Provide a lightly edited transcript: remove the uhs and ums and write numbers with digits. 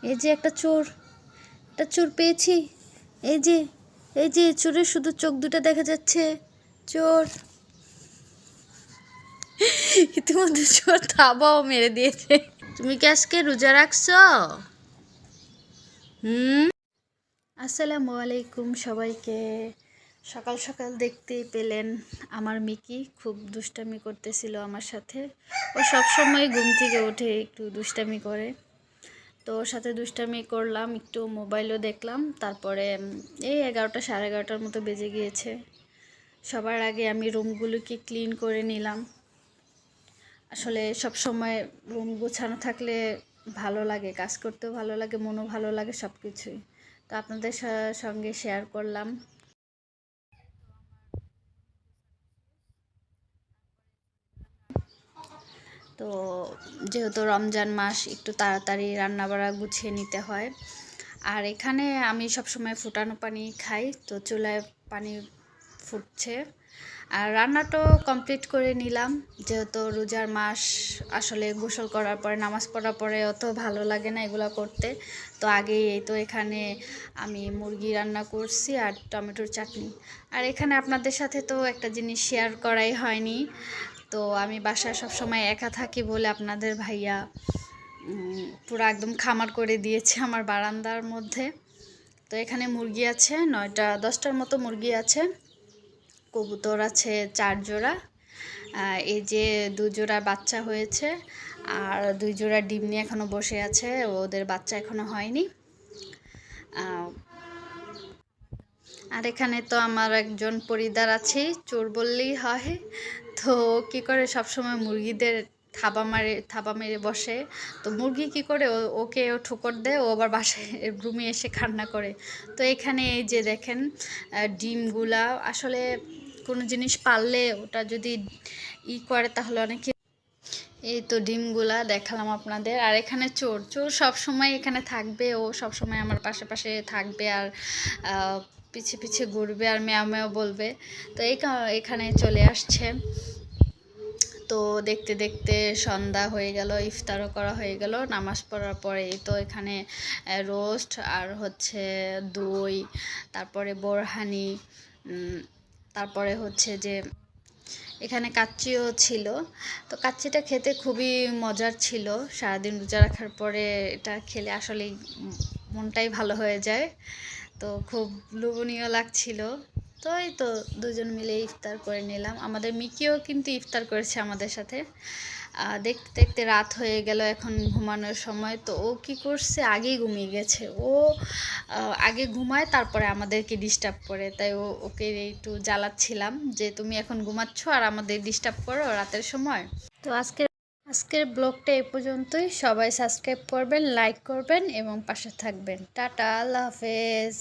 এই যে একটা চোর পেয়েছি। এই যে চোরের শুধু চোখ দুটো দেখা যাচ্ছে। চোর ইতিমধ্যে চোর থাবাও মেরে দিয়েছে। তুমি কি আজকে রোজা রাখছো? আসসালামু আলাইকুম সবাইকে। সকাল সকাল দেখতেই পেলেন আমার মিকি খুব দুষ্টামি করতেছিল আমার সাথে। ও সবসময় ঘুম থেকে উঠে একটু দুষ্টামি করে, তো ওর সাথে দুষ্টামি করলাম, একটু মোবাইলও দেখলাম। তারপরে এই 11টা 11:30টার মতো বেজে গিয়েছে। সবার আগে আমি রুমগুলোকে ক্লিন করে নিলাম। আসলে সব সময় রুম গোছানো থাকলে ভালো লাগে, কাজ করতেও ভালো লাগে, মনও ভালো লাগে, সব কিছুই। তো আপনাদের সঙ্গে শেয়ার করলাম। তো যেহেতু রমজান মাস, একটু তাড়াতাড়ি রান্নাবাড়া গুছিয়ে নিতে হয়। আর এখানে আমি সবসময় ফুটানো পানি খাই, তো চুলায় পানি ফুটছে। আর রান্নাটাও কমপ্লিট করে নিলাম, যেহেতু রোজার মাস। আসলে গোসল করার পরে, নামাজ পড়ার পরে অত ভালো লাগে না এগুলো করতে। তো আগেই এই তো এখানে আমি মুরগি রান্না করছি আর টমেটোর চাটনি। আর এখানে আপনাদের সাথে তো একটা জিনিস শেয়ার করাই হয়নি। তো আমি বাসায় সবসময় একা থাকি বলে আপনাদের ভাইয়া পুরো একদম খামার করে দিয়েছে আমার বারান্দার মধ্যে। তো এখানে মুরগি আছে 9টা 10টার মতো মুরগি আছে। কবুতর আছে 4 জোড়া। এই যে 2 জোড়া বাচ্চা হয়েছে, আর 2 জোড়া ডিম নিয়ে এখনও বসে আছে, ওদের বাচ্চা এখনও হয়নি। আর এখানে তো আমার একজন পরিদার আছে, চোর বললেই হয়। তো কি করে সবসময় মুরগিদের থাবা মেরে বসে। তো মুরগি কি করে ওকে ঠোকর দেয়, ও আবার বাসায় রুমে এসে কান্না করে। তো এখানে এই যে দেখেন ডিমগুলা, আসলে কোনো জিনিস পারলে ওটা যদি করে তাহলে অনেক। এই তো ডিমগুলা দেখালাম আপনাদের। আর এখানে চোর সব সময় এখানে থাকবে, ও সব সময় আমার পাশে পাশে থাকবে, আর পিছে পিছে ঘুরবে আর ম্যাও ম্যাও বলবে। তো এখানে চলে আসছে। তো দেখতে দেখতে সন্ধ্যা হয়ে গেল, ইফতারও করা হয়ে গেল। নামাজ পড়ার পরে তো এখানে রোস্ট আর হচ্ছে দই, তারপরে বোরহানি, তারপরে হচ্ছে যে এখানে কাচ্চিও ছিল। তো কাচ্চিটা খেতে খুবই মজার ছিল। সারাদিন রোজা রাখার পরে এটা খেলে আসলেই মনটাই ভালো হয়ে যায়। তো খুব লোভনীয় লাগছিল। তো এই তো দুজন মিলে ইফতার করে নিলাম। আমাদের মিকিও কিন্তু ইফতার করেছে আমাদের সাথে। দেখতে দেখতে রাত হয়ে গেল, এখন ঘুমানোর সময়। তো ও কি করছে, আগেই ঘুমিয়ে গেছে। ও আগে ঘুমায়, তারপরে আমাদেরকে ডিস্টার্ব করে। তাই ওকে একটু জ্বালাচ্ছিলাম যে তুমি এখন ঘুমাচ্ছ আর আমাদের ডিস্টার্ব করো রাতের সময়। তো আজকের ব্লগটা এই পর্যন্তই। সবাই সাবস্ক্রাইব করবেন, লাইক করবেন এবং পাশে থাকবেন। টাটা, আল্লাহ হাফেজ।